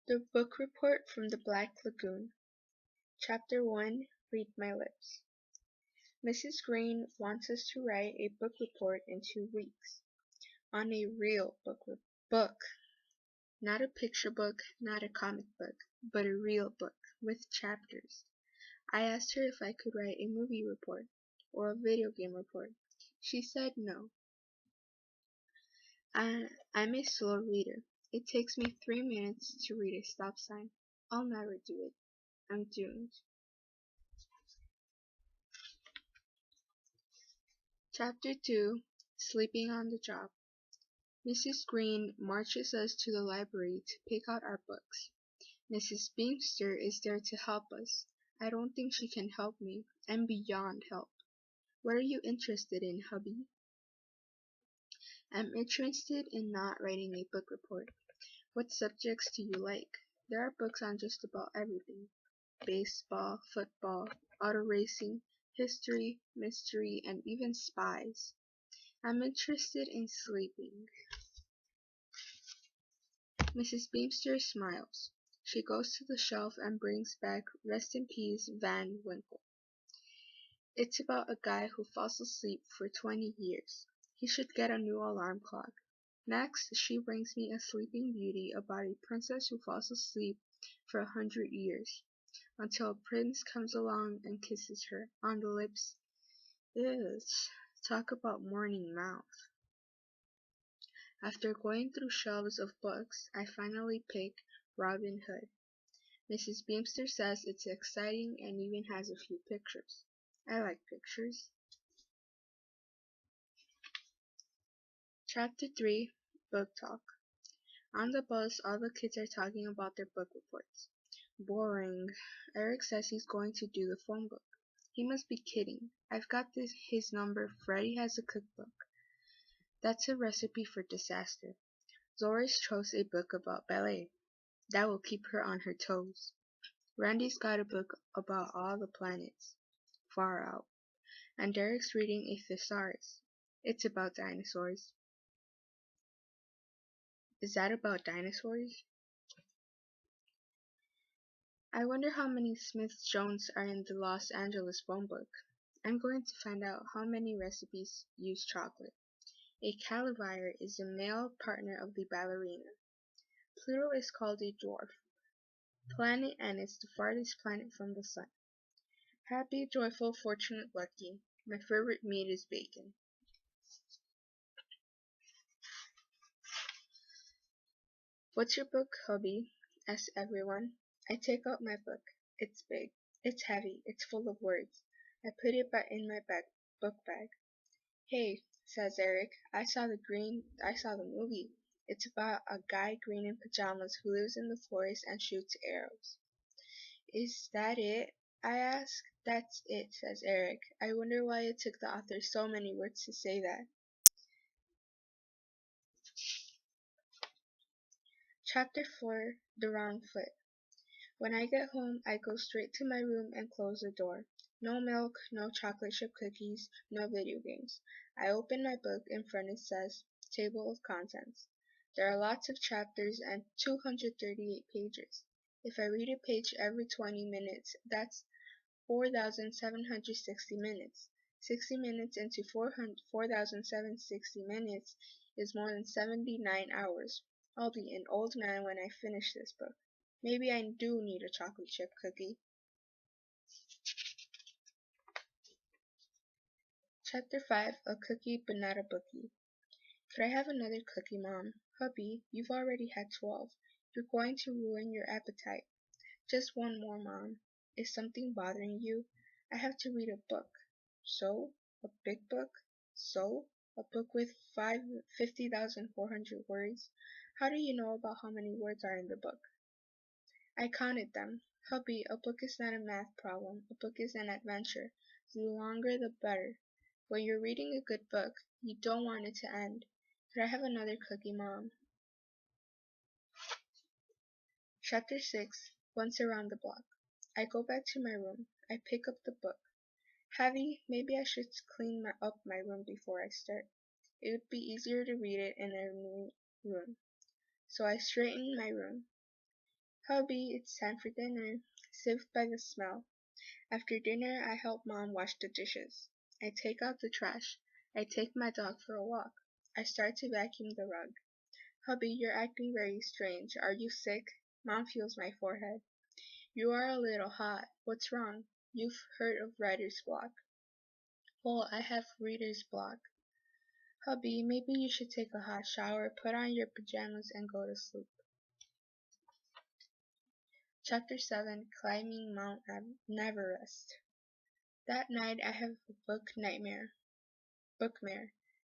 The Book Report from the Black Lagoon. Chapter 1. Read My Lips. Mrs. Green wants us to write a book report in 2 weeks. On a real book. Not a picture book, not a comic book, but a real book, with chapters. I asked her if I could write a movie report, or a video game report. She said no. I'm a slow reader. It takes me 3 minutes to read a stop sign. I'll never do it. I'm doomed. Chapter 2. Sleeping on the Job. Mrs. Green marches us to the library to pick out our books. Mrs. Beamster is there to help us. I don't think she can help me. I'm beyond help. What are you interested in, hubby? I'm interested in not writing a book report. What subjects do you like? There are books on just about everything. Baseball, football, auto racing, history, mystery, and even spies. I'm interested in sleeping. Mrs. Beamster smiles. She goes to the shelf and brings back Rest in Peace Van Winkle. It's about a guy who falls asleep for 20 years. He should get a new alarm clock. Next, she brings me a Sleeping Beauty about a princess who falls asleep for 100 years, until a prince comes along and kisses her on the lips. Ew, talk about morning mouth. After going through shelves of books, I finally pick Robin Hood. Mrs. Beamster says it's exciting and even has a few pictures. I like pictures. Chapter 3. Book Talk. On the bus, all the kids are talking about their book reports. Boring. Eric says he's going to do the phone book. He must be kidding. I've got his number. Freddie has a cookbook. That's a recipe for disaster. Zoris chose a book about ballet. That will keep her on her toes. Randy's got a book about all the planets. Far out. And Derek's reading a thesaurus. It's about dinosaurs. Is that about dinosaurs? I wonder how many Smith-Jones are in the Los Angeles phone book. I'm going to find out how many recipes use chocolate. A calavier is the male partner of the ballerina. Pluto is called a dwarf planet and is the farthest planet from the sun. Happy, joyful, fortunate, lucky. My favorite meat is bacon. What's your book, hubby? Asks everyone. I take out my book. It's big. It's heavy. It's full of words. I put it back in my book bag. Hey, says Eric, I saw the movie. It's about a guy green in pajamas who lives in the forest and shoots arrows. Is that it? I ask. That's it, says Eric. I wonder why it took the author so many words to say that. Chapter 4. The Wrong Foot. When I get home, I go straight to my room and close the door. No milk, no chocolate chip cookies, no video games. I open my book. In front it says, Table of Contents. There are lots of chapters and 238 pages. If I read a page every 20 minutes, that's 4,760 minutes. 60 minutes into 4,760 minutes is more than 79 hours. I'll be an old man when I finish this book. Maybe I do need a chocolate chip cookie. Chapter 5. A Cookie But Not a Bookie. Could I have another cookie, Mom? Hubby, you've already had 12. You're going to ruin your appetite. Just one more, Mom. Is something bothering you? I have to read a book. So? A big book? So? A book with 50,400 words? How do you know about how many words are in the book? I counted them. Hubby, a book is not a math problem. A book is an adventure. The longer the better. When you're reading a good book, you don't want it to end. Could I have another cookie, Mom? Chapter 6. Once Around the Block. I go back to my room. I pick up the book. Heavy, maybe I should clean up my room before I start. It would be easier to read it in a new room. So I straighten my room. Hubby, it's time for dinner. Saved by the smell. After dinner, I help Mom wash the dishes. I take out the trash. I take my dog for a walk. I start to vacuum the rug. Hubby, you're acting very strange. Are you sick? Mom feels my forehead. You are a little hot. What's wrong? You've heard of writer's block. Well, I have reader's block. Hubby, maybe you should take a hot shower, put on your pajamas, and go to sleep. Chapter 7, Climbing Mount Neverest. That night I have a bookmare.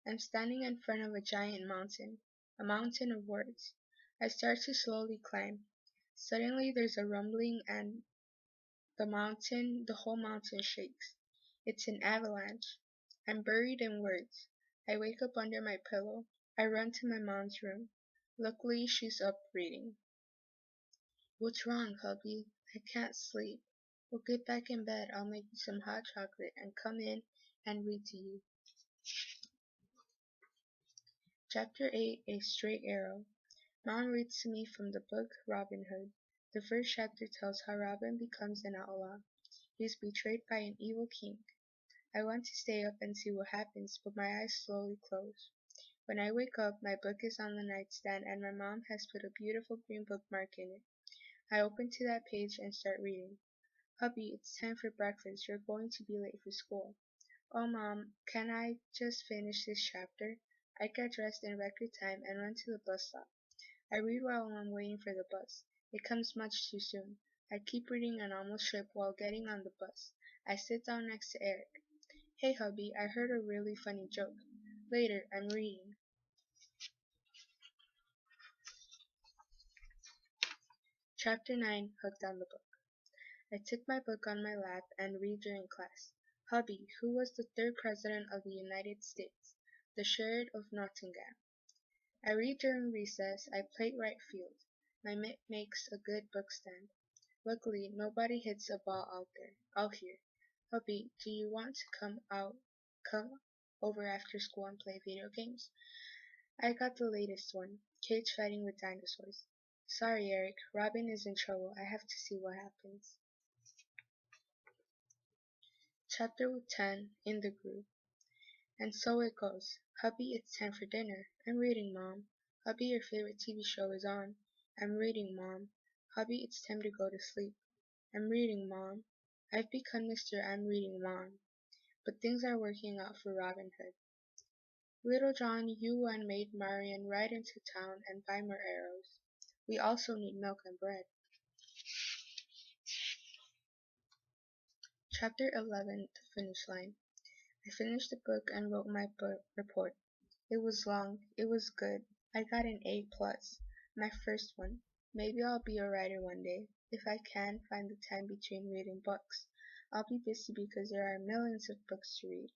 I'm standing in front of a giant mountain, a mountain of words. I start to slowly climb. Suddenly there's a rumbling and the whole mountain shakes. It's an avalanche. I'm buried in words. I wake up under my pillow. I run to my mom's room. Luckily, she's up reading. What's wrong, hubby? I can't sleep. Well, get back in bed. I'll make you some hot chocolate and come in and read to you. Chapter 8, A Straight Arrow. Mom reads to me from the book Robin Hood. The first chapter tells how Robin becomes an outlaw. He is betrayed by an evil king. I want to stay up and see what happens, but my eyes slowly close. When I wake up, my book is on the nightstand and my mom has put a beautiful green bookmark in it. I open to that page and start reading. Hubby, it's time for breakfast. You're going to be late for school. Oh, Mom, can I just finish this chapter? I get dressed in record time and run to the bus stop. I read while I'm waiting for the bus. It comes much too soon. I keep reading and almost trip while getting on the bus. I sit down next to Eric. Hey, hubby, I heard a really funny joke. Later, I'm reading. Chapter 9, Hooked on the Book. I took my book on my lap and read during class. Hubby, who was the third president of the United States? The Sheriff of Nottingham. I read during recess. I play right field. My mitt makes a good book stand. Luckily, nobody hits a ball out here. Hubby, do you want to come over after school and play video games? I got the latest one. Kids fighting with dinosaurs. Sorry, Eric. Robin is in trouble. I have to see what happens. Chapter 10, In the Groove. And so it goes. Hubby, it's time for dinner. I'm reading, Mom. Hubby, your favorite TV show is on. I'm reading, Mom. Hubby, it's time to go to sleep. I'm reading, Mom. I've become Mr. I'm reading, Mom. But things are working out for Robin Hood. Little John, you and Maid Marian ride into town and buy more arrows. We also need milk and bread. Chapter 11, The Finish Line. I finished the book and wrote my report. It was long. It was good. I got an A+, my first one. Maybe I'll be a writer one day, if I can find the time between reading books. I'll be busy because there are millions of books to read.